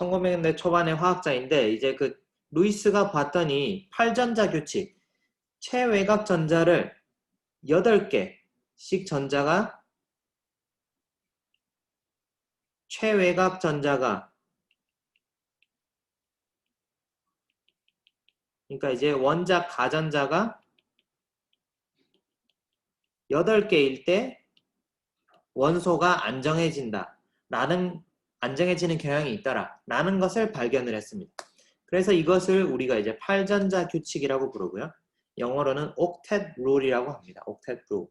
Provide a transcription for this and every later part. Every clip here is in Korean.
1900년대 초반의 화학자인데 이제 그 루이스가 봤더니 8전자 규칙, 최외곽 전자를 8개씩 전자가 최외곽 전자가 그러니까 이제 원자 가전자가 8개일 때 원소가 안정해진다. 안정해지는 경향이 있더라. 라는 것을 발견을 했습니다. 그래서 이것을 우리가 이제 8전자 규칙이라고 부르고요. 영어로는 옥텟 룰이라고 합니다. 옥텟 룰.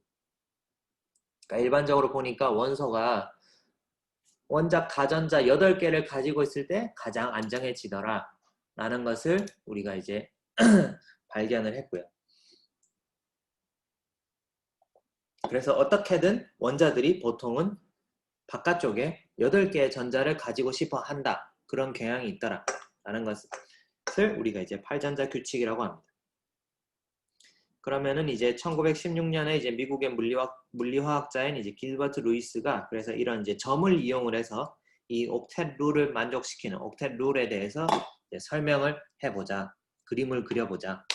그러니까 일반적으로 보니까 원소가 원자 가전자 8개를 가지고 있을 때 가장 안정해지더라. 라는 것을 우리가 이제 발견을 했고요. 그래서 어떻게든 원자들이 보통은 바깥쪽에 8개의 전자를 가지고 싶어 한다. 그런 경향이 있더라. 라는 것을 우리가 이제 8전자 규칙이라고 합니다. 그러면은 이제 1916년에 이제 미국의 물리화학자인 이제 길버트 루이스가 그래서 이런 이제 점을 이용을 해서 이 옥텟 룰을 만족시키는 옥텟 룰에 대해서 설명을 해보자. 그림을 그려보자.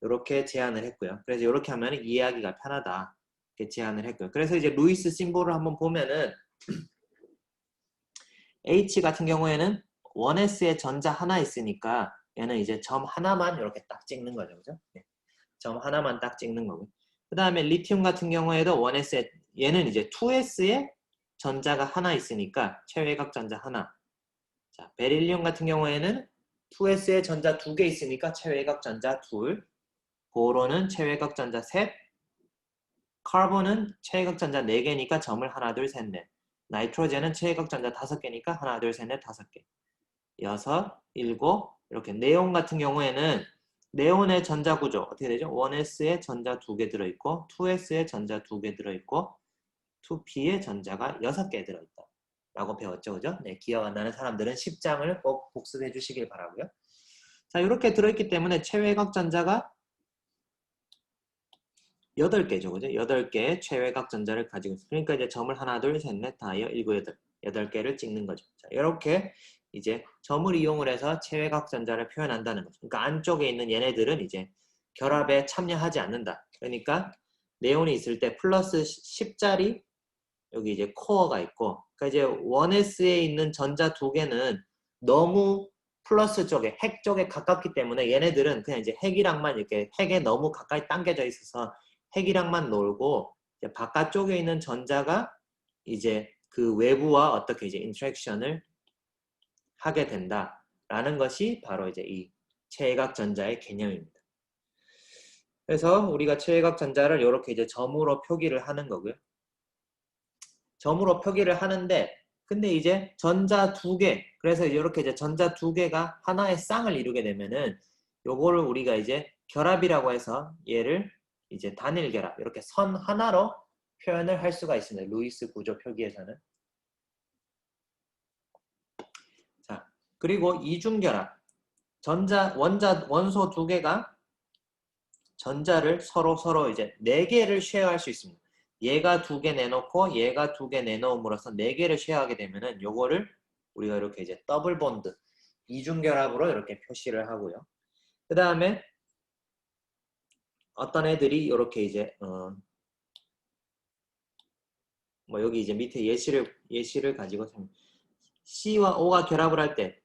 이렇게 제안을 했고요. 그래서 이렇게 하면 이해하기가 편하다. 이렇게 제안을 했고요. 그래서 이제 루이스 심볼을 한번 보면은 H 같은 경우에는 1s에 전자 하나 있으니까 얘는 이제 점 하나만 이렇게 딱 찍는 거죠. 그죠? 네. 점 하나만 딱 찍는 거고요. 그 다음에 리튬 같은 경우에도 1s에 얘는 이제 2s에 전자가 하나 있으니까 최외곽 전자 하나. 자, 베릴륨 같은 경우에는 2s에 전자 2개 있으니까 최외곽 전자 둘. 보로는 최외곽 전자 셋. 카본은 최외곽 전자 4개니까 점을 하나, 둘, 셋, 넷. 나이트로젠은 최외곽 전자 5개니까 하나, 둘, 셋, 넷, 5개. 6, 7 이렇게 네온 같은 경우에는 네온의 전자 구조 어떻게 되죠? 1s에 전자 2개 들어있고 2s에 전자 2개 들어있고 2p에 전자가 6개 들어있다 라고 배웠죠. 그죠? 네, 기억 안 나는 사람들은 10장을 꼭 복습해 주시길 바라고요. 자, 이렇게 들어있기 때문에 최외곽 전자가 8개죠. 그죠? 8개의 최외곽 전자를 가지고 있어요. 그러니까 이제 점을 하나, 둘, 셋, 넷, 다, 7, 8개를 찍는 거죠. 자, 이렇게 이제 점을 이용을 해서 최외곽 전자를 표현한다는 거죠. 그러니까 안쪽에 있는 얘네들은 이제 결합에 참여하지 않는다. 그러니까 네온이 있을 때 플러스 10짜리 여기 이제 코어가 있고 그러니까 이제 1s에 있는 전자 2개는 너무 플러스 쪽에 핵 쪽에 가깝기 때문에 얘네들은 그냥 이제 핵이랑만 이렇게 핵에 너무 가까이 당겨져 있어서 핵이랑만 놀고 이제 바깥쪽에 있는 전자가 이제 그 외부와 어떻게 이제 인터랙션을 하게 된다라는 것이 바로 이제 이 최외곽 전자의 개념입니다. 그래서 우리가 최외곽 전자를 이렇게 이제 점으로 표기를 하는 거고요. 점으로 표기를 하는데 근데 이제 전자 2개 그래서 이렇게 이제 전자 2개가 하나의 쌍을 이루게 되면은 요거를 우리가 이제 결합이라고 해서 얘를 이제 단일 결합 이렇게 선 하나로 표현을 할 수가 있습니다. 루이스 구조 표기에서는. 자, 그리고 이중 결합. 원소 2개가 전자를 서로 이제 4개를 쉐어할 수 있습니다. 얘가 2개 내놓고 얘가 2개 내놓음으로써 4개를 쉐어하게 되면은 요거를 우리가 이렇게 이제 더블 본드 이중 결합으로 이렇게 표시를 하고요. 그 다음에 어떤 애들이 이렇게 이제 뭐 여기 이제 밑에 예시를 가지고 C와 O가 결합을 할 때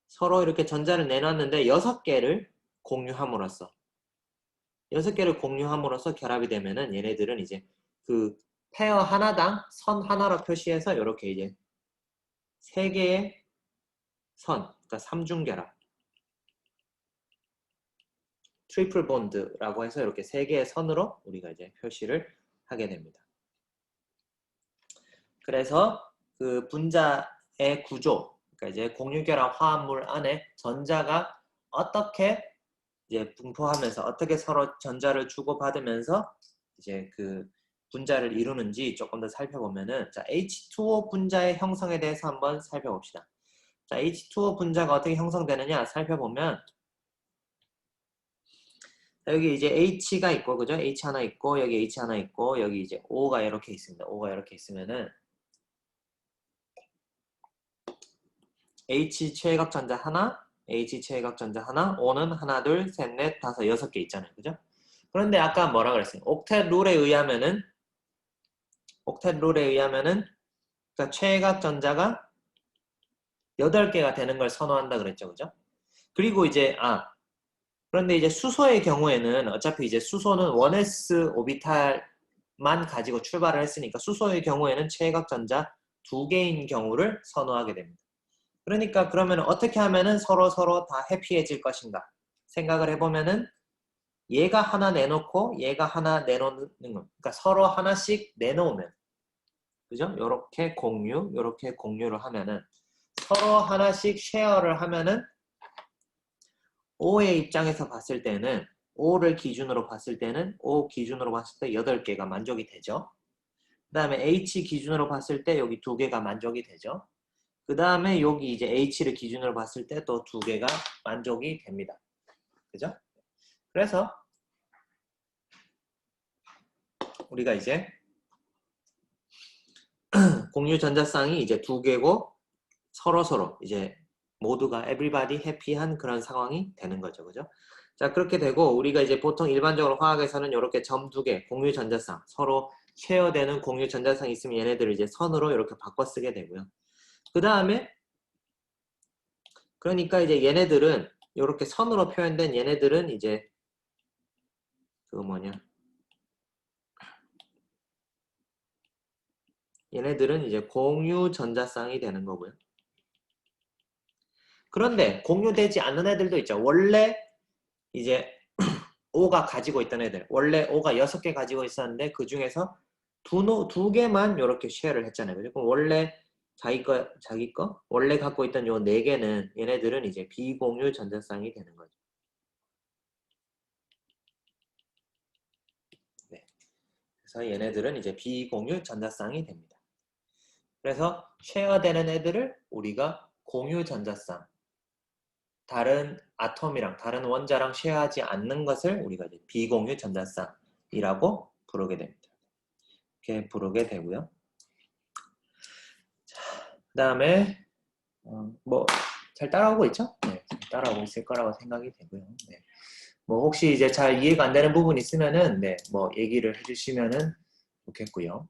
서로 이렇게 전자를 내놨는데 6개를 공유함으로써 6개를 공유함으로써 결합이 되면은 얘네들은 이제 그 페어 하나당 선 하나로 표시해서 이렇게 이제 3개의 선, 그러니까 3중 결합 트리플 본드라고 해서 이렇게 3개의 선으로 우리가 이제 표시를 하게 됩니다. 그래서 그 분자의 구조, 그러니까 이제 공유결합 화합물 안에 전자가 어떻게 이제 분포하면서 어떻게 서로 전자를 주고받으면서 이제 그 분자를 이루는지 조금 더 살펴보면은 자, H2O 분자의 형성에 대해서 한번 살펴봅시다. 자, H2O 분자가 어떻게 형성되느냐 살펴보면 여기 이제 H가 있고 그죠? H 하나 있고 여기 H 하나 있고 여기 이제 O가 이렇게 있습니다. O가 이렇게 있으면은 H 최외각 전자 하나, H 최외각 전자 하나, O는 하나, 둘, 셋, 넷, 다섯, 여섯 개 있잖아요. 그죠? 그런데 아까 뭐라 그랬어요? 옥텟 룰에 의하면은 그러니까 최외각 전자가 8개가 되는 걸 선호한다 그랬죠. 그죠? 그리고 이제 그런데 이제 수소의 경우에는 어차피 이제 수소는 1s 오비탈만 가지고 출발을 했으니까 수소의 경우에는 최외각 전자 2개인 경우를 선호하게 됩니다. 그러니까 그러면 어떻게 하면은 서로 다 해피해질 것인가 생각을 해보면은 얘가 하나 내놓고 얘가 하나 내놓는 거. 그러니까 서로 하나씩 내놓으면 그죠? 요렇게 공유를 하면은 서로 하나씩 쉐어를 하면은 O의 입장에서 봤을 때는 O를 기준으로 봤을 때는 O 기준으로 봤을 때 8개가 만족이 되죠. 그 다음에 H 기준으로 봤을 때 여기 2개가 만족이 되죠. 그 다음에 여기 이제 H를 기준으로 봤을 때 또 2개가 만족이 됩니다. 그죠? 그래서 우리가 이제 공유 전자쌍이 이제 2개고 서로 이제 모두가 everybody happy한 그런 상황이 되는 거죠. 그죠? 자, 그렇게 되고 우리가 이제 보통 일반적으로 화학에서는 이렇게 점 2개 공유 전자쌍 서로 쉐어되는 공유 전자쌍이 있으면 얘네들을 이제 선으로 이렇게 바꿔 쓰게 되고요. 그 다음에 그러니까 이제 얘네들은 이렇게 선으로 표현된 얘네들은 이제 얘네들은 이제 공유 전자쌍이 되는 거고요. 그런데 공유되지 않는 애들도 있죠. 원래 이제 O가 가지고 있던 애들. 원래 O가 6개 가지고 있었는데 그 중에서 2개만 이렇게 쉐어를 했잖아요. 그죠? 그럼 원래 자기 거 원래 갖고 있던 요 4개는 얘네들은 이제 비공유 전자쌍이 되는 거죠. 네. 그래서 얘네들은 이제 비공유 전자쌍이 됩니다. 그래서 쉐어되는 애들을 우리가 공유 전자쌍 다른 아톰이랑 다른 원자랑 쉐어하지 않는 것을 우리가 이제 비공유 전자쌍이라고 부르게 됩니다. 이렇게 부르게 되고요. 그 다음에 뭐 잘 따라오고 있죠? 네, 잘 따라오고 있을 거라고 생각이 되고요. 네. 뭐 혹시 이제 잘 이해가 안 되는 부분 있으면은 네, 뭐 얘기를 해주시면은 좋겠고요.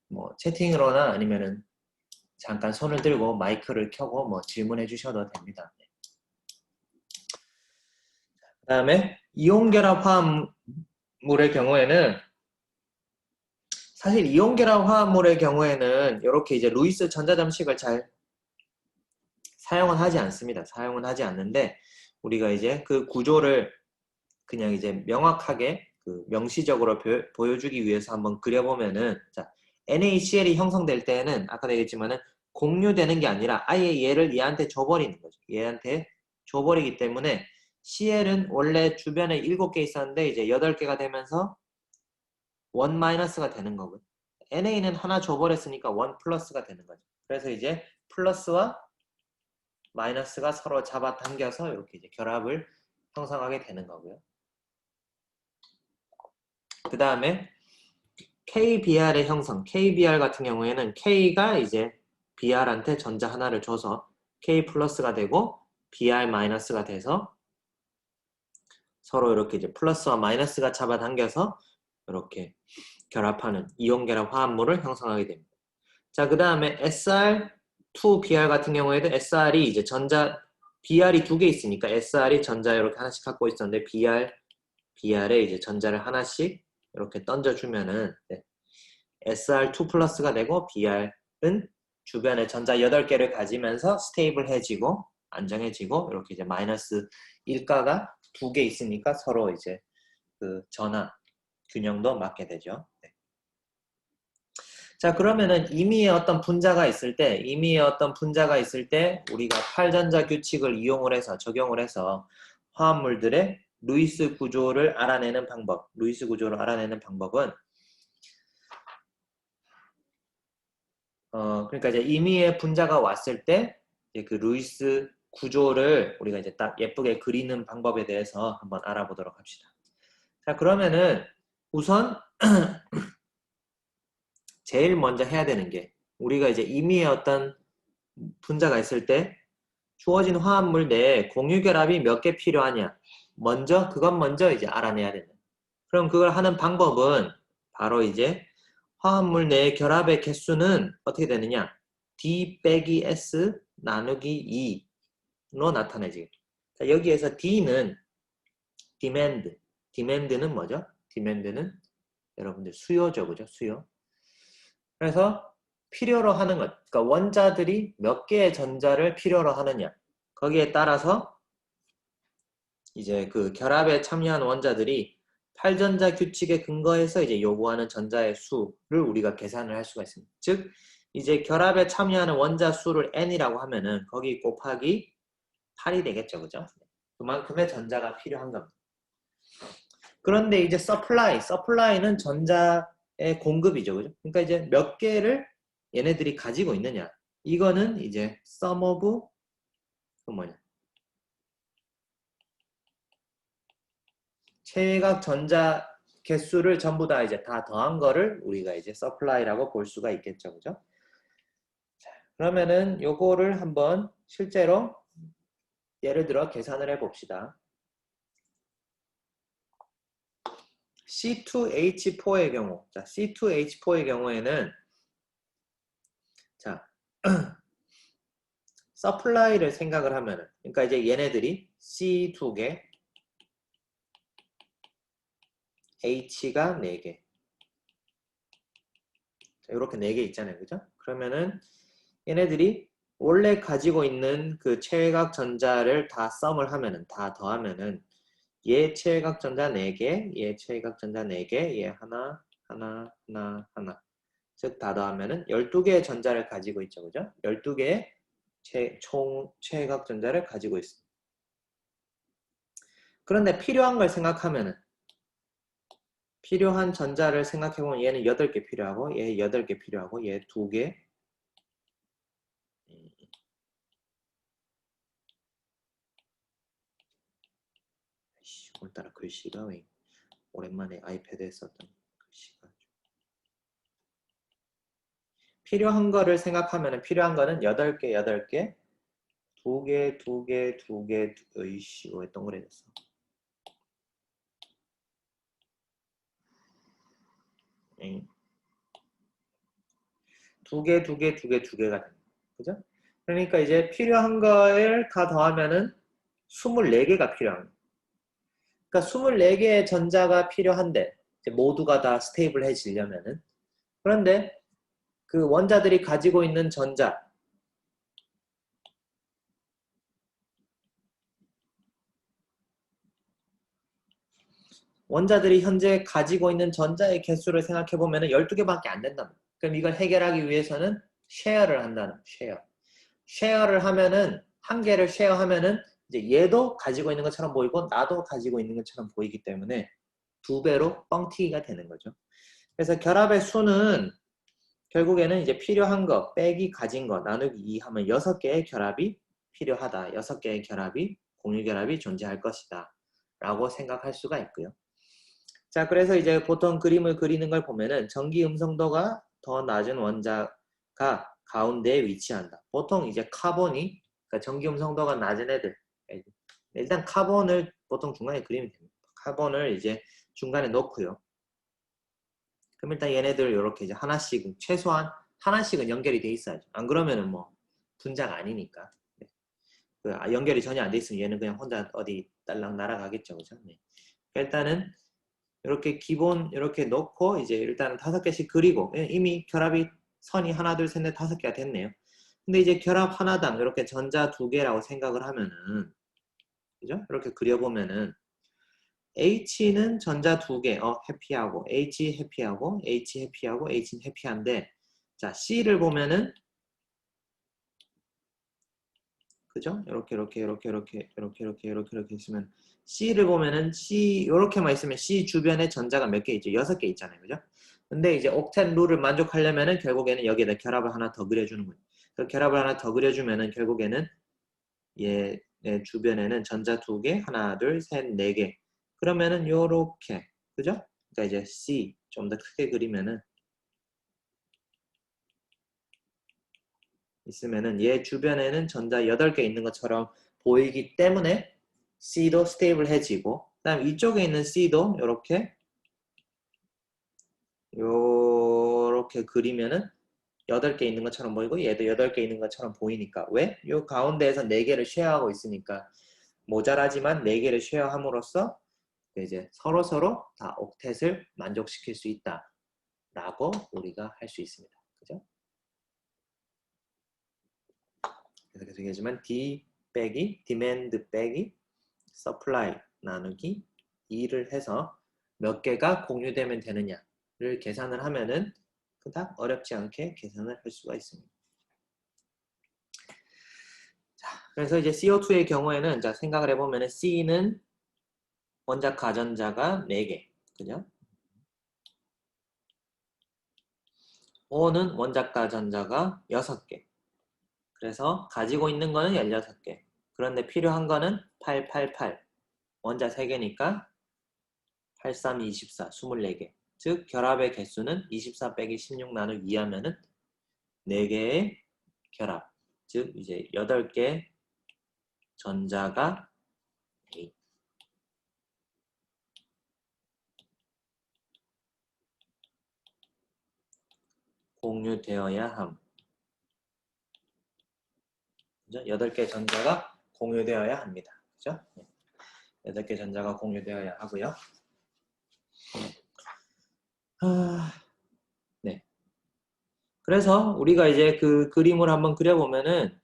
뭐 채팅으로나 아니면은 잠깐 손을 들고 마이크를 켜고 뭐 질문해 주셔도 됩니다. 네. 그 다음에 이온결합 화합물의 경우에는 사실 이온결합 화합물의 경우에는 이렇게 이제 루이스 전자점식을 잘 사용은 하지 않습니다. 사용은 하지 않는데 우리가 이제 그 구조를 그냥 이제 명확하게 그 명시적으로 보여주기 위해서 한번 그려보면은 자, NaCl이 형성될 때는 아까 얘기했지만은 공유되는 게 아니라 아예 얘를 얘한테 줘버리는 거죠. 얘한테 줘버리기 때문에 Cl은 원래 주변에 7개 있었는데 이제 8개가 되면서 1-가 되는 거고요. Na는 하나 줘버렸으니까 1+가 되는 거죠. 그래서 이제 플러스와 마이너스가 서로 잡아당겨서 이렇게 이제 결합을 형성하게 되는 거고요. 그 다음에 KBR의 형성, KBR 같은 경우에는 K가 이제 BR한테 전자 하나를 줘서 K 플러스가 되고 BR 마이너스가 돼서 서로 이렇게 이제 플러스와 마이너스가 잡아당겨서 이렇게 결합하는 이온 결합 화합물을 형성하게 됩니다. 자, 그 다음에 SR2BR 같은 경우에도 SR이 이제 BR이 2개 있으니까 SR이 전자 이렇게 하나씩 갖고 있었는데 BR에 이제 전자를 하나씩 이렇게 던져주면은 네. SR2 플러스가 되고 BR은 주변에 전자 8개를 가지면서 스테이블해지고 안정해지고 이렇게 이제 마이너스 1가가 2개 있으니까 서로 이제 그 전하 균형도 맞게 되죠. 네. 자, 그러면은 임의의 어떤 분자가 있을 때 우리가 8전자 규칙을 이용을 해서 적용을 해서 화합물들의 루이스 구조를 알아내는 방법은 그러니까 이제 임의의 분자가 왔을 때 그 루이스 구조를 우리가 이제 딱 예쁘게 그리는 방법에 대해서 한번 알아보도록 합시다. 자, 그러면은 우선 제일 먼저 해야 되는 게 우리가 이제 임의의 어떤 분자가 있을 때 주어진 화합물 내에 공유결합이 몇 개 필요하냐? 그건 먼저 이제 알아내야 된다. 그럼 그걸 하는 방법은 바로 이제 화합물 내의 결합의 개수는 어떻게 되느냐? D 빼기 S 나누기 2로 나타내지. 자, 여기에서 D는 demand. demand는 뭐죠? demand는 여러분들 수요죠, 그죠? 수요. 그래서 필요로 하는 것, 그러니까 원자들이 몇 개의 전자를 필요로 하느냐. 거기에 따라서 이제 그 결합에 참여한 원자들이 8전자 규칙에 근거해서 이제 요구하는 전자의 수를 우리가 계산을 할 수가 있습니다. 즉, 이제 결합에 참여하는 원자 수를 n이라고 하면은 거기 곱하기 8이 되겠죠, 그죠? 그만큼의 전자가 필요한 겁니다. 그런데 이제 supply는 전자의 공급이죠, 그죠? 그러니까 이제 몇 개를 얘네들이 가지고 있느냐. 이거는 이제 sum of 그 뭐냐? 체외각 전자 개수를 전부 다 이제 다 더한 거를 우리가 이제 supply라고 볼 수가 있겠죠, 그죠? 자, 그러면은 요거를 한번 실제로 예를 들어 계산을 해봅시다. C2H4의 경우, 자, C2H4의 경우에는 자, supply를 생각을 하면은, 그러니까 이제 얘네들이 C 2개, H가 4개. 자, 이렇게 4개 있잖아요, 그죠? 그러면은 얘네들이 원래 가지고 있는 그 체외각 전자를 다 썸을 하면은, 다 더하면은 얘 체외각 전자 4개, 얘 체외각 전자 4개, 얘 하나, 하나, 하나, 하나. 즉 다 더하면은 12개의 전자를 가지고 있죠, 그죠? 12개의 총 체외각 전자를 가지고 있습니다. 그런데 필요한 걸 생각하면은 필요한 전자를 생각해보면 얘는 8개 필요하고 얘 8개 필요하고 얘 2개 오늘따라 글씨가 왜 오랜만에 아이패드에 썼던 글씨가 필요한 거를 생각하면 필요한 거는 8개 8개 2개 2개 2개 으이씨 왜 동그래졌어 2개 2개 2개 2개가 됩니다. 그죠? 그러니까 이제 필요한 거를 다 더하면은 24개가 필요합니다. 그러니까 24개의 전자가 필요한데 모두가 다 스테이블해지려면은 그런데 그 원자들이 가지고 있는 전자 원자들이 현재 가지고 있는 전자의 개수를 생각해보면 12개밖에 안 된다. 그럼 이걸 해결하기 위해서는 쉐어를 한다는 쉐어. 쉐어를 하면은 한 개를 쉐어하면은 이제 얘도 가지고 있는 것처럼 보이고 나도 가지고 있는 것처럼 보이기 때문에 2배로 뻥튀기가 되는 거죠. 그래서 결합의 수는 결국에는 이제 필요한 거 빼기 가진 거 나누기 2 하면 6개의 결합이 필요하다. 6개의 결합이 공유 결합이 존재할 것이다. 라고 생각할 수가 있고요. 자, 그래서 이제 보통 그림을 그리는 걸 보면은 전기 음성도가 더 낮은 원자가 가운데에 위치한다. 보통 이제 카본이 그러니까 전기 음성도가 낮은 애들 일단 카본을 보통 중간에 그리면 됩니다. 카본을 이제 중간에 놓고요. 그럼 일단 얘네들 이렇게 이제 하나씩 최소한 하나씩은 연결이 돼 있어야죠. 안 그러면은 뭐 분자가 아니니까. 네. 그 연결이 전혀 안 돼 있으면 얘는 그냥 혼자 어디 딸랑 날아가겠죠, 그죠? 네. 일단은 이렇게 기본 이렇게 넣고 이제 일단은 5개씩 그리고 이미 결합이 선이 하나, 둘, 셋, 넷, 5개가 됐네요. 근데 이제 결합 하나당 이렇게 전자 2개라고 생각을 하면은 그죠? 이렇게 그려보면은 H는 전자 2개, 해피하고, H 해피하고, H 해피하고, H는 해피한데, 자, C를 보면은, 그죠? 이렇게 있으면, C를 보면은, 이렇게만 있으면 C 주변에 전자가 몇 개 있죠? 6개 있잖아요. 그죠? 근데 이제 옥텐 룰을 만족하려면은 결국에는 여기에다 결합을 하나 더 그려주는 거예요. 그 결합을 하나 더 그려주면은 결국에는 얘 주변에는 전자 2개, 하나, 둘, 셋, 4개. 그러면은 요렇게 그죠? 그러니까 이제 C 좀 더 크게 그리면은 있으면은 얘 주변에는 전자 8개 있는 것처럼 보이기 때문에 C도 스테이블해지고, 그다음 이쪽에 있는 C도 요렇게 그리면은 8개 있는 것처럼 보이고 얘도 8개 있는 것처럼 보이니까. 왜? 요 가운데에서 4개를 쉐어하고 있으니까 모자라지만 4개를 쉐어함으로써 이제 서로서로 다 옥텟을 만족시킬 수 있다라고 우리가 할 수 있습니다. 그죠? 그래서 계속 얘기하지만 D 빼기 demand 빼기 supply 나누기 2를 해서 몇 개가 공유되면 되느냐를 계산을 하면은 그닥 어렵지 않게 계산을 할 수가 있습니다. 자, 그래서 이제 CO2의 경우에는 자 생각을 해보면은 C는 원자 가전자가 4개, 그죠? O는 원자 가전자가 6개. 그래서 가지고 있는 거는 16개. 그런데 필요한 거는 888. 원자 3개니까 8, 3, 24, 24개. 즉 결합의 개수는 24 빼기 16 나누기 2 하면은 4개의 결합. 즉 이제 8개 전자가 A. 공유되어야 함. 그죠? 8개 전자가 공유되어야 합니다. 그죠? 8개 전자가 공유되어야 하고요. 네. 그래서 우리가 이제 그 그림을 한번 그려보면은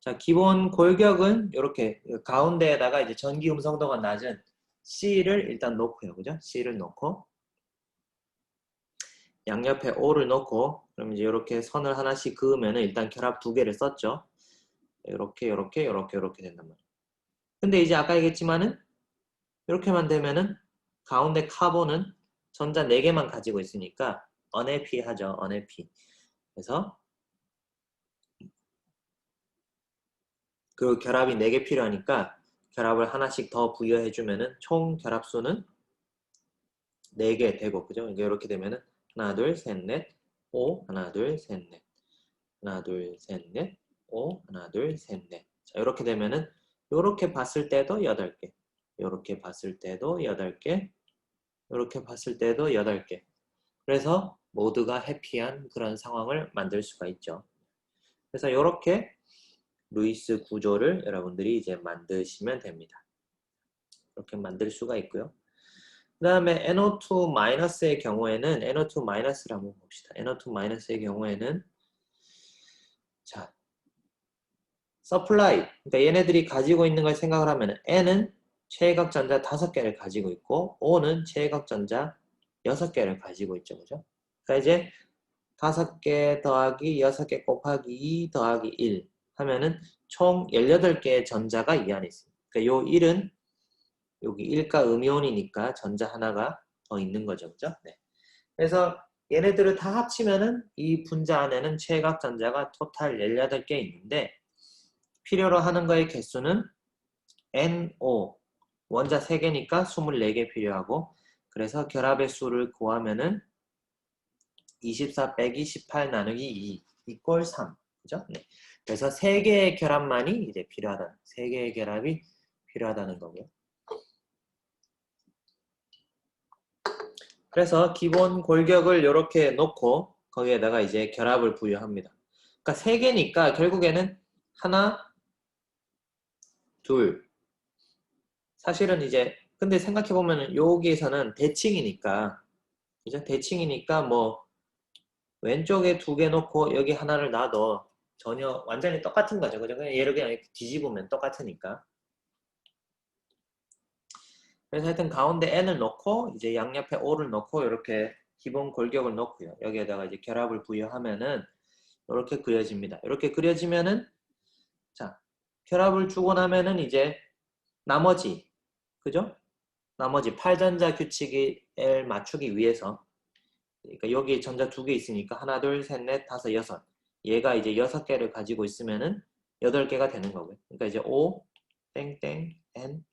자, 기본 골격은 이렇게 가운데에다가 이제 전기 음성도가 낮은 C를 일단 놓고요. 그죠? C를 놓고 양옆에 O를 놓고 그럼 이제 이렇게 선을 하나씩 그으면은 일단 결합 2개를 썼죠. 이렇게 된단 말이에요. 근데 이제 아까 얘기했지만은 이렇게만 되면은 가운데 카본은 전자 4개만 가지고 있으니까 unhappy하죠. unhappy. 그래서 그 결합이 4개 필요하니까 결합을 하나씩 더 부여해주면은 총 결합수는 4개 되고, 그죠? 이렇게 되면은 하나, 둘, 셋, 넷, 5, 하나, 둘, 셋, 넷, 하나, 둘, 셋, 넷, 5, 하나, 둘, 셋, 넷. 자, 이렇게 되면은 이렇게 봤을 때도 8개, 이렇게 봤을 때도 8개, 이렇게 봤을 때도 8개. 그래서 모두가 해피한 그런 상황을 만들 수가 있죠. 그래서 이렇게 루이스 구조를 여러분들이 이제 만드시면 됩니다. 이렇게 만들 수가 있고요. 그 다음에 NO2-의 경우에는 NO2-를 한번 봅시다. NO2-의 경우에는 자, supply, 그러니까 얘네들이 가지고 있는 걸 생각을 하면 N은 최외각 전자 5개를 가지고 있고 O는 최외각 전자 6개를 가지고 있죠. 그죠? 그러니까 이제 5개 더하기 6개 곱하기 2 더하기 1 하면은 총 18개의 전자가 이 안에 있습니다. 그러니까 요 1은 여기 1가 음이온이니까 전자 하나가 더 있는 거죠. 그죠? 네. 그래서 얘네들을 다 합치면은 이 분자 안에는 최외각 전자가 토탈 18개 있는데 필요로 하는 거의 개수는 NO 원자 3개니까 24개 필요하고 그래서 결합의 수를 구하면은 24 빼기 18 나누기 2 이꼴 3. 그죠? 네. 그래서 3개의 결합만이 이제 필요하다. 3개의 결합이 필요하다는 거고요. 그래서 기본 골격을 이렇게 놓고 거기에다가 이제 결합을 부여합니다. 그러니까 3개니까 결국에는 하나, 둘. 사실은 이제 근데 생각해 보면은 여기에서는 대칭이니까 그죠? 대칭이니까 뭐 왼쪽에 2개 놓고 여기 하나를 놔도 전혀 완전히 똑같은 거죠. 그죠? 그냥 얘를 그냥 이렇게 뒤집으면 똑같으니까. 그래서 하여튼 가운데 n을 놓고 이제 양옆에 o를 놓고 이렇게 기본 골격을 놓고요. 여기에다가 이제 결합을 부여하면은 이렇게 그려집니다. 이렇게 그려지면은 자 결합을 주고 나면은 이제 나머지 그죠? 나머지 8전자 규칙을 맞추기 위해서 그러니까 여기 전자 2개 있으니까 하나, 둘, 셋, 넷, 다섯, 여섯 얘가 이제 6개를 가지고 있으면은 8개가 되는 거고요. 그러니까 이제 O, 땡땡, N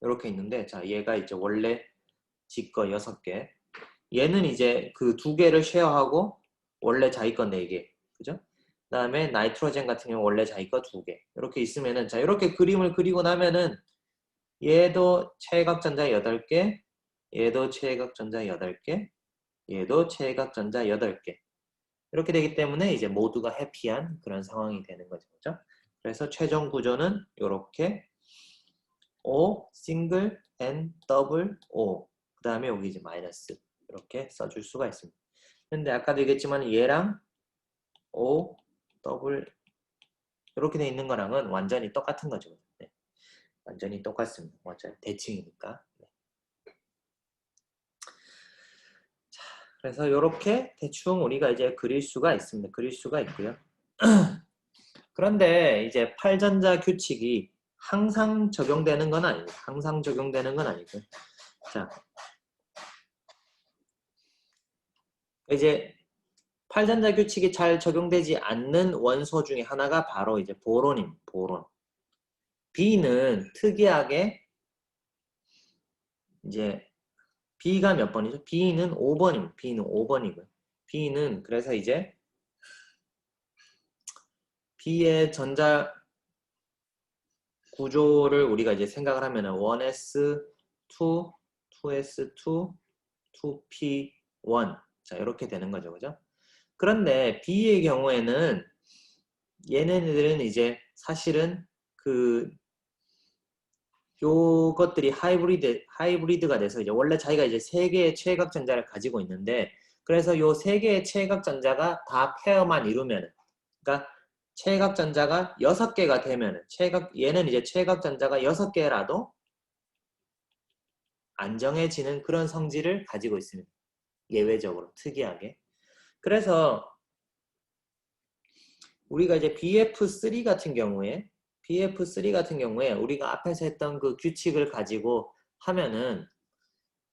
이렇게 있는데 자 얘가 이제 원래 지 거 6개 얘는 이제 그 2개를 쉐어하고 원래 자기 거 4개 그죠? 그다음에 나이트로젠 같은 경우 원래 자기 거 2개. 이렇게 있으면은 자, 이렇게 그림을 그리고 나면은 얘도 최각전자 8개, 얘도 최각전자 8개, 얘도 최각전자 8개. 이렇게 되기 때문에 이제 모두가 해피한 그런 상황이 되는 거죠. 그죠? 그래서 최종 구조는 이렇게 O, 싱글, N, 더블, O. 그 다음에 여기 이제 마이너스. 이렇게 써줄 수가 있습니다. 근데 아까도 얘기했지만 얘랑 O, 더블 이렇게 돼 있는 거랑은 완전히 똑같은 거죠. 네. 완전히 똑같습니다. 어차피 대칭이니까. 네. 자, 그래서 이렇게 대충 우리가 이제 그릴 수가 있습니다. 그릴 수가 있고요. 그런데 이제 8전자 규칙이 항상 적용되는 건 아니고, 항상 적용되는 건 아니고. 자, 이제 8전자 규칙이 잘 적용되지 않는 원소 중에 하나가 바로 이제 보론입니다. 보론. B는 특이하게 이제 B가 몇 번이죠? B는 5번입니다. B는 5번이고요. B는 그래서 이제 B의 전자 구조를 우리가 이제 생각을 하면은 1s, 2, 2s2, 2p1 자 이렇게 되는 거죠, 그죠? 그런데 B의 경우에는 얘네들은 이제 사실은 그 요것들이 하이브리드가 돼서 이제 원래 자기가 이제 3개의 최각 전자를 가지고 있는데 그래서 요 3개의 최각 전자가 다 페어만 이루면은 그러니까 최각 전자가 6개가 되면은 얘는 이제 최각 전자가 6개라도 안정해지는 그런 성질을 가지고 있습니다. 예외적으로 특이하게. 그래서 우리가 이제 BF3 같은 경우에 우리가 앞에서 했던 그 규칙을 가지고 하면은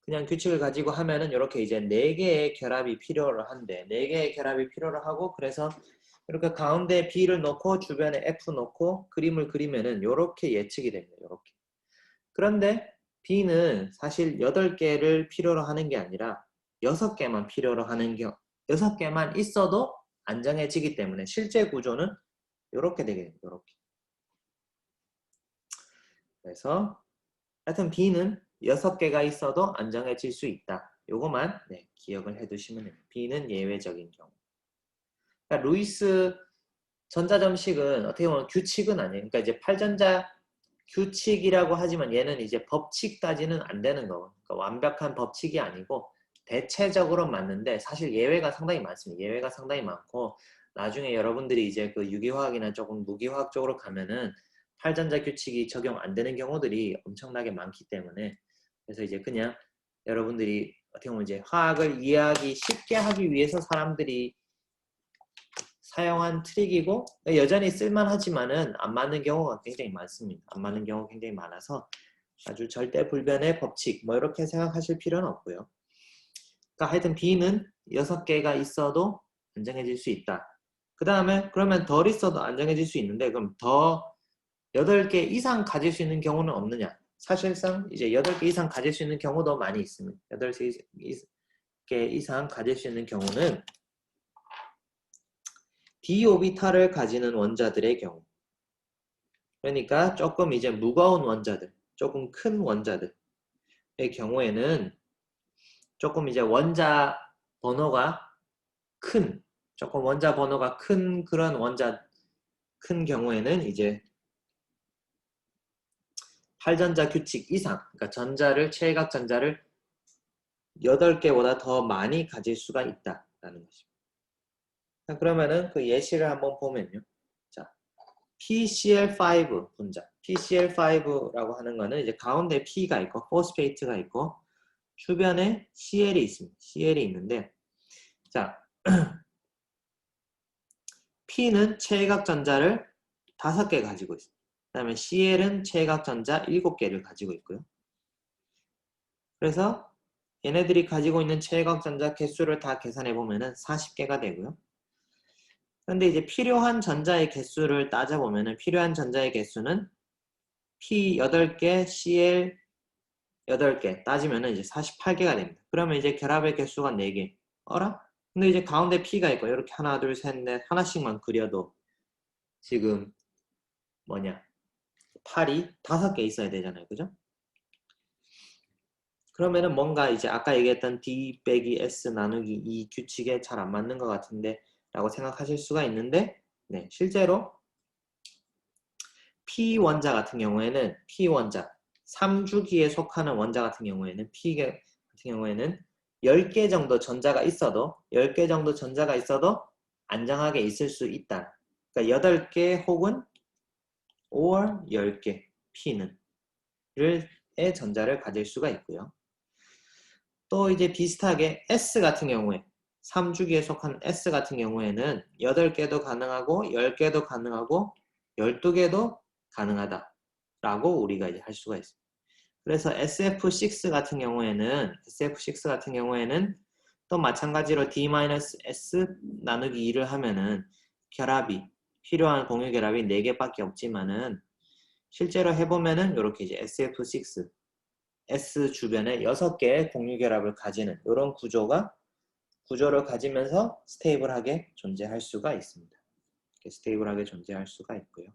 그냥 규칙을 가지고 하면은 이렇게 이제 4개의 결합이 필요로 한데 4개의 결합이 필요로 하고 그래서 이렇게 가운데 B를 넣고 주변에 F 넣고 그림을 그리면은 이렇게 예측이 됩니다. 이렇게. 그런데 B는 사실 8개를 필요로 하는 게 아니라 6개만 필요로 하는 게 6개만 있어도 안정해지기 때문에 실제 구조는 이렇게 되게 됩니다. 이렇게. 그래서 하여튼 B는 6개가 있어도 안정해질 수 있다. 요거만 네, 기억을 해두시면 됩니다. B는 예외적인 경우. 그러니까 루이스 전자점식은 어떻게 보면 규칙은 아니에요. 그러니까 이제 8전자 규칙이라고 하지만 얘는 이제 법칙까지는 안 되는 거고 그러니까 완벽한 법칙이 아니고 대체적으로 맞는데 사실 예외가 상당히 많습니다. 예외가 상당히 많고 나중에 여러분들이 이제 그 유기화학이나 조금 무기화학 쪽으로 가면은 8전자 규칙이 적용 안 되는 경우들이 엄청나게 많기 때문에 그래서 이제 그냥 여러분들이 어떻게 보면 이제 화학을 이해하기 쉽게 하기 위해서 사람들이 사용한 트릭이고 여전히 쓸만하지만은 안 맞는 경우가 굉장히 많습니다. 안 맞는 경우가 굉장히 많아서 아주 절대 불변의 법칙 뭐 이렇게 생각하실 필요는 없고요. 그러니까 하여튼 B는 6개가 있어도 안정해질 수 있다. 그 다음에 그러면 덜 있어도 안정해질 수 있는데 그럼 더 8개 이상 가질 수 있는 경우는 없느냐? 사실상 이제 8개 이상 가질 수 있는 경우도 많이 있습니다. 8개 이상 가질 수 있는 경우는 d 오비탈을 가지는 원자들의 경우 그러니까 조금 이제 무거운 원자들, 조금 큰 원자들의 경우에는 조금 이제 원자 번호가 조금 원자 번호가 큰 그런 원자 큰 경우에는 이제 8전자 규칙 이상, 그러니까 최각 전자를 8개보다 더 많이 가질 수가 있다라는 것입니다. 그러면은 그 예시를 한번 보면요. 자, PCl5 분자. PCl5라고 하는 거는 이제 가운데 P가 있고 포스페이트가 있고 주변에 CL이 있습니다. CL이 있는데 자, P는 최각 전자를 5개 가지고 있습니다. 그 다음에 CL은 최각 전자 7개를 가지고 있고요. 그래서 얘네들이 가지고 있는 최각 전자 개수를 다 계산해 보면은 40개가 되고요. 그런데 이제 필요한 전자의 개수를 따져보면은 필요한 전자의 개수는 P 8개, CL 8개 따지면은 이제 48개가 됩니다. 그러면 이제 결합의 개수가 4개. 어라? 근데 이제 가운데 P가 있고 이렇게 하나, 둘, 셋, 넷 하나씩만 그려도 지금 뭐냐? 8이 5개 있어야 되잖아요. 그죠? 그러면은 뭔가 이제 아까 얘기했던 D 빼기 S 나누기 이 규칙에 잘 안 맞는 것 같은데 라고 생각하실 수가 있는데 네, 실제로 P 원자 같은 경우에는 P 원자 3주기에 속하는 원자 같은 경우에는 P 같은 경우에는 10개 정도 전자가 있어도 10개 정도 전자가 있어도 안정하게 있을 수 있다. 그러니까 8개 혹은 5월 10개 P는 의 전자를 가질 수가 있고요. 또 이제 비슷하게 S 같은 경우에 3주기에 속한 S 같은 경우에는 8개도 가능하고 10개도 가능하고 12개도 가능하다 라고 우리가 이제 할 수가 있습니다. 그래서 SF6 같은 경우에는 또 마찬가지로 D-S 나누기 2를 하면은 결합이 필요한 공유 결합이 4개밖에 없지만은 실제로 해보면은 이렇게 이제 SF6 S 주변에 6개의 공유 결합을 가지는 이런 구조를 가지면서 스테이블하게 존재할 수가 있습니다. 이렇게 스테이블하게 존재할 수가 있고요.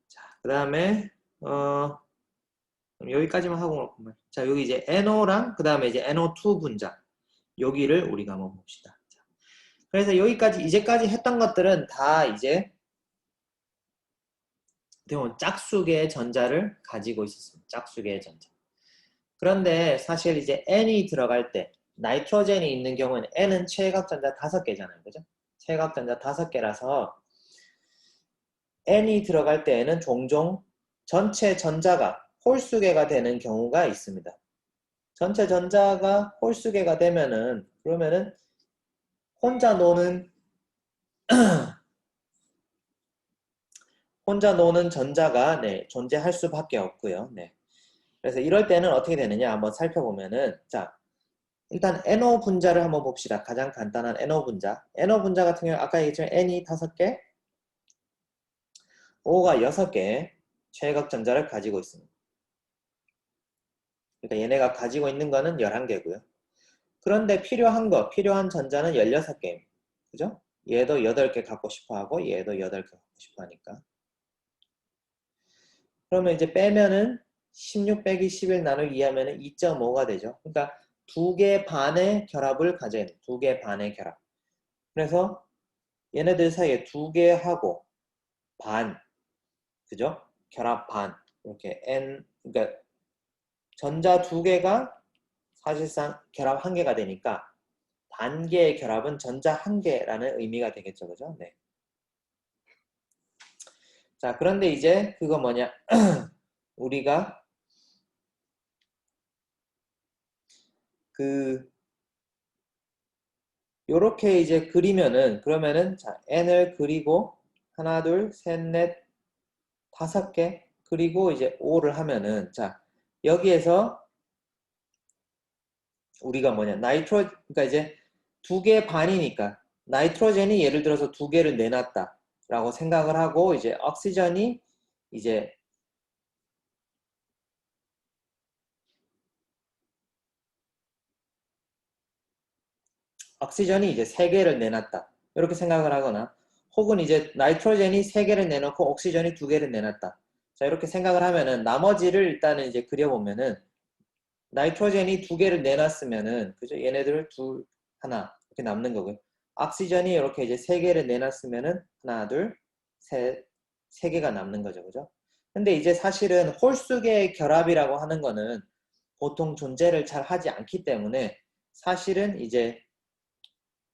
자, 그 다음에 여기까지만 하고 자, 여기 이제 NO랑 그 다음에 이제 NO2 분자 여기를 우리가 한번 봅시다. 자, 그래서 여기까지 이제까지 했던 것들은 다 이제 짝수계의 전자를 가지고 있었습니다. 짝수계의 전자. 그런데 사실 이제 N이 들어갈 때 나이트로젠이 있는 경우는 N은 최각전자 5개잖아요. 그죠? 최각전자 5개라서 N이 들어갈 때에는 종종 전체 전자가 홀수계가 되는 경우가 있습니다. 전체 전자가 홀수계가 되면은 그러면은 혼자 노는 전자가 네, 존재할 수밖에 없고요. 네. 그래서 이럴 때는 어떻게 되느냐 한번 살펴보면은 자 일단 NO 분자를 한번 봅시다. 가장 간단한 NO 분자. NO 분자 같은 경우 아까 얘기했지만 N이 5개, O가 6개 최각전자를 가지고 있습니다. 그러니까 얘네가 가지고 있는 거는 11개고요. 그런데 필요한 전자는 16개입니다. 그죠? 얘도 8개 갖고 싶어 하고 얘도 8개 갖고 싶어 하니까. 그러면 이제 빼면은 16 빼기 11 나누기 2 하면은 2.5가 되죠. 그러니까 2개 반의 결합을 가져야 돼요. 2개 반의 결합. 그래서 얘네들 사이에 2개하고 반, 그죠? 결합 반. 이렇게 그러니까 전자 2개가 사실상 결합 1개가 되니까 반개의 결합은 전자 1개라는 의미가 되겠죠. 그죠? 네. 자, 그런데 이제 그거 뭐냐? 우리가 요렇게 이제 그리면은 그러면은 자, n을 그리고 하나, 둘, 셋, 넷, 5개 그리고 이제 5를 하면은 자, 여기에서 우리가 뭐냐? 그러니까 이제 2개 반이니까 나이트로젠이 예를 들어서 2개를 내놨다라고 생각을 하고 이제 옥시전이 이제 옥시전이 이제 3개를 내놨다. 이렇게 생각을 하거나 혹은 이제 나이트로젠이 3개를 내놓고 옥시전이 2개를 내놨다. 자, 이렇게 생각을 하면은 나머지를 일단은 이제 그려보면은 나이트로젠이 2개를 내놨으면은 그죠? 얘네들을 하나 이렇게 남는 거고요. 옥시전이 이렇게 이제 3개를 내놨으면은 하나, 둘, 셋, 3개가 남는 거죠. 그죠? 근데 이제 사실은 홀수계의 결합이라고 하는 거는 보통 존재를 잘 하지 않기 때문에 사실은 이제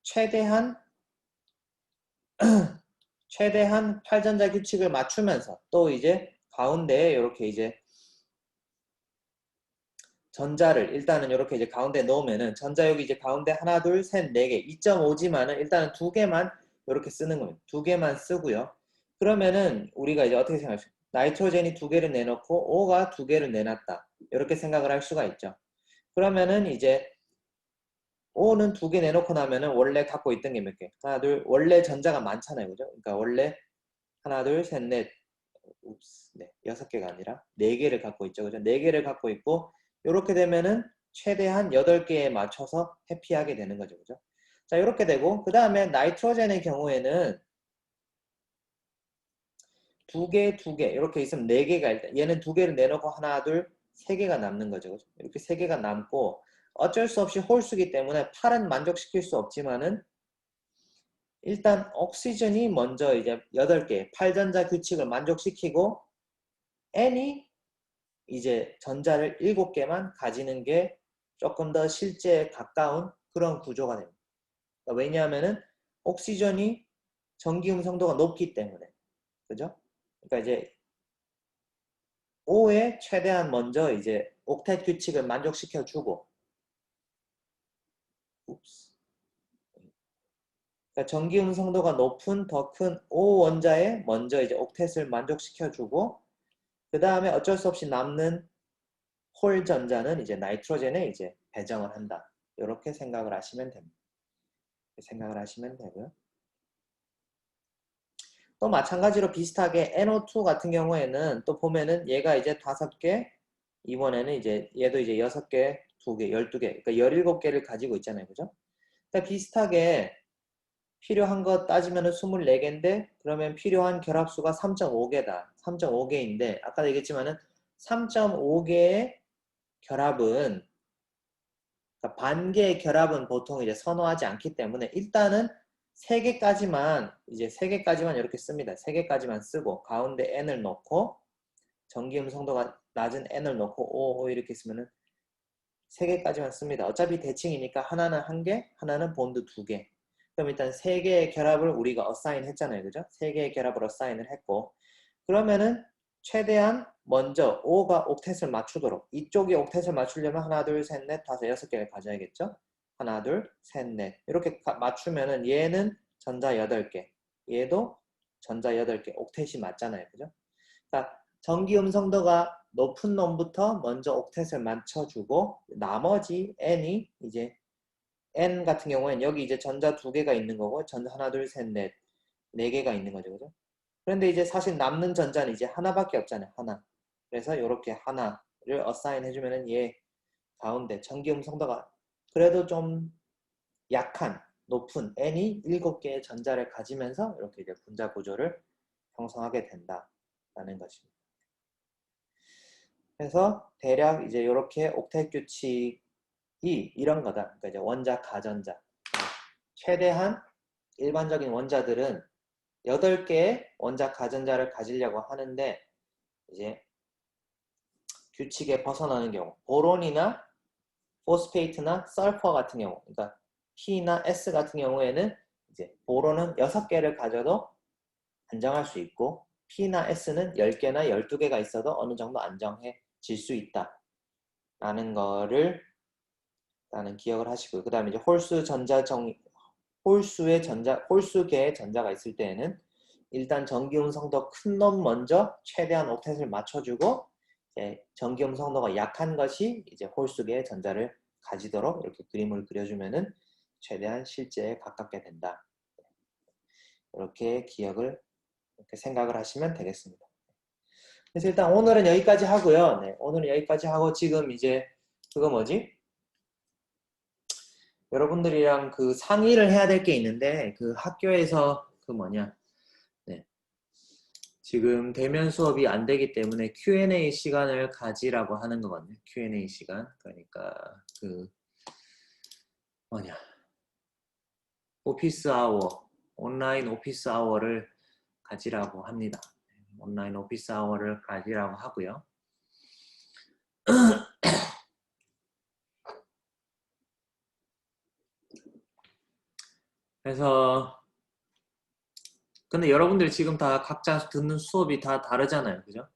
최대한 8전자 규칙을 맞추면서 또 이제 가운데에 이렇게 이제 전자를 일단은 이렇게 이제 가운데 넣으면은 전자 여기 이제 가운데 하나, 둘, 셋, 네 개, 2.5지만은 일단은 2개만 이렇게 쓰는 겁니다. 2개만 쓰고요. 그러면은 우리가 이제 어떻게 생각할까요? 나이트로젠이 2개를 내놓고 O가 2개를 내놨다. 이렇게 생각을 할 수가 있죠. 그러면은 이제 O는 2개 내놓고 나면은 원래 갖고 있던 게 몇 개? 하나, 둘, 원래 전자가 많잖아요. 그죠? 그러니까 원래 하나, 둘, 셋, 넷, 네, 6개가 아니라 4개를 갖고 있죠. 그죠? 4개를 갖고 있고, 이렇게 되면은 최대한 8개에 맞춰서 회피하게 되는 거죠. 그죠? 자, 이렇게 되고, 그 다음에 나이트로젠의 경우에는 2개, 2개, 이렇게 있으면 4개가 일단, 얘는 2개를 내놓고 하나, 둘, 3개가 남는 거죠. 그죠? 이렇게 3개가 남고, 어쩔 수 없이 홀수기 때문에 8은 만족시킬 수 없지만은, 일단 옥시전이 먼저 이제 8개, 8전자 규칙을 만족시키고, N이 이제 전자를 7개만 가지는 게 조금 더 실제에 가까운 그런 구조가 됩니다. 그러니까 왜냐하면은 옥시전이 전기음 성도가 높기 때문에. 그죠? 그러니까 이제 O에 최대한 먼저 이제 옥텟 규칙을 만족시켜 주고, 그러니까 전기음 성도가 높은 더 큰 O 원자에 먼저 이제 옥텟을 만족시켜 주고, 그 다음에 어쩔 수 없이 남는 홀 전자는 이제 나이트로젠에 이제 배정을 한다. 이렇게 생각을 하시면 됩니다. 생각을 하시면 되고요. 또 마찬가지로 비슷하게 NO2 같은 경우에는 또 보면은 얘가 이제 5개, 이번에는 이제 얘도 이제 6개, 2개, 12개, 그러니까 17개를 가지고 있잖아요. 그죠? 그러니까 비슷하게 필요한 거 따지면은 24개인데 그러면 필요한 결합수가 3.5개다. 3.5개인데 아까도 얘기했지만은 3.5개의 결합은 그러니까 반개의 결합은 보통 이제 선호하지 않기 때문에 일단은 3개까지만 이제 3개까지만 이렇게 씁니다. 3개까지만 쓰고 가운데 n을 넣고 전기음 성도가 낮은 n을 넣고 O 이렇게 쓰면은 3개까지만 씁니다. 어차피 대칭이니까 하나는 1개, 하나는 본드 2개. 그럼 일단 3개의 결합을 우리가 어사인 했잖아요. 그죠? 3개의 결합을 어사인을 했고 그러면은 최대한 먼저 O가 옥텟을 맞추도록 이쪽이 옥텟을 맞추려면 하나, 둘, 셋, 넷, 다섯, 6개를 가져야겠죠? 하나, 둘, 셋, 넷 이렇게 맞추면은 얘는 전자 8개 얘도 전자 8개 옥텟이 맞잖아요. 그죠? 그러니까 전기 음성도가 높은 놈부터 먼저 옥텟을 맞춰주고 나머지 n이 이제 n 같은 경우에는 여기 이제 전자 2개가 있는 거고 전자 하나, 둘, 셋, 넷 4개가 있는 거죠. 그죠? 그런데 이제 사실 남는 전자는 이제 하나밖에 없잖아요. 하나. 그래서 이렇게 하나를 어사인 해주면은 얘 가운데 전기음 성도가 그래도 좀 약한 높은 n이 7개의 전자를 가지면서 이렇게 이제 분자 구조를 형성하게 된다라는 것입니다. 그래서 대략 이제 이렇게 옥텟 규칙이 이런 거다. 그러니까 이제 원자, 가전자. 최대한 일반적인 원자들은 8개의 원자, 가전자를 가지려고 하는데 이제 규칙에 벗어나는 경우 보론이나 포스페이트나 설퍼 같은 경우 그러니까 P나 S 같은 경우에는 이제 보론은 6개를 가져도 안정할 수 있고 P나 S는 10개나 12개가 있어도 어느 정도 안정해질 수 있다. 라는 거를 라는 기억을 하시고요. 그 다음에 이제 홀수계의 전자가 있을 때에는 일단 전기음 성도 큰 놈 먼저 최대한 옥텟을 맞춰주고 이제 전기음 성도가 약한 것이 이제 홀수계의 전자를 가지도록 이렇게 그림을 그려주면은 최대한 실제에 가깝게 된다. 이렇게 기억을 이렇게 생각을 하시면 되겠습니다. 그래서 일단 오늘은 여기까지 하고요. 네, 오늘은 여기까지 하고 지금 이제 그거 뭐지? 여러분들이랑 그 상의를 해야 될 게 있는데 그 학교에서 그 뭐냐 네. 지금 대면 수업이 안 되기 때문에 Q&A 시간을 가지라고 하는 거거든요. Q&A 시간. 그러니까 그 뭐냐 오피스 아워 온라인 오피스 아워를 가지라고 합니다. 온라인 오피스 아워를 가지라고 하고요. 그래서 근데 여러분들 지금 다 각자 듣는 수업이 다 다르잖아요. 그죠?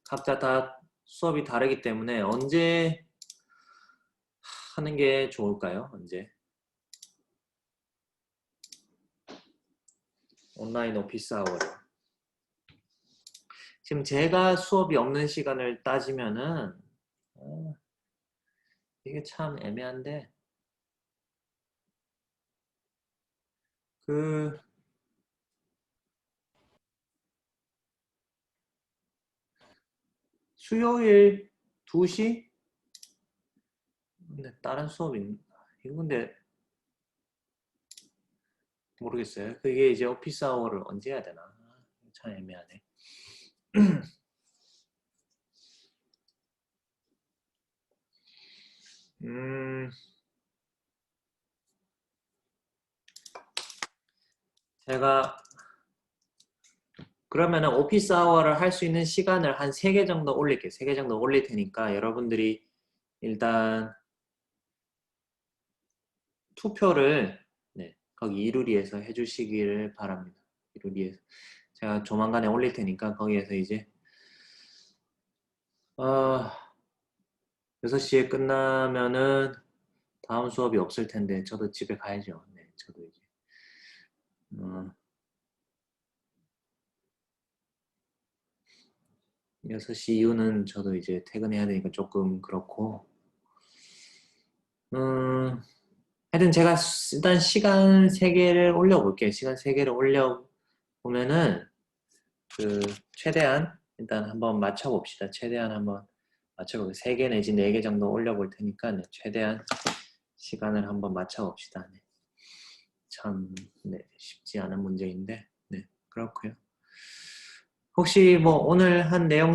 각자 다 수업이 다르기 때문에 언제 하는 게 좋을까요? 언제? 온라인 오피스 아워를. 지금 제가 수업이 없는 시간을 따지면은 이게 참 애매한데 그 수요일 2시? 근데 다른 수업이 이거 근데 모르겠어요. 그게 이제 오피스 아워를 언제 해야 되나? 참 애매하네. 음, 제가 그러면은 오피스 아워를 할 수 있는 시간을 한 3개 정도 올릴게요. 3개 정도 올릴 테니까 여러분들이 일단 투표를 네, 거기 이루리에서 해주시기를 바랍니다. 이루리에서 제가 조만간에 올릴 테니까 거기에서 이제 6시에 끝나면은 다음 수업이 없을 텐데 저도 집에 가야죠. 네, 저도 이제 6시 이후는 저도 이제 퇴근해야 되니까 조금 그렇고 음, 하여튼 제가 일단 시간 3개를 올려볼게요. 시간 3개를 올려보면은 그 최대한 일단 한번 맞춰봅시다. 최대한 한번 맞춰보고 3개 내지 4개 정도 올려볼 테니까 네, 최대한 시간을 한번 맞춰봅시다. 네. 참 네, 쉽지 않은 문제인데 네, 그렇고요. 혹시 뭐 오늘 한 내용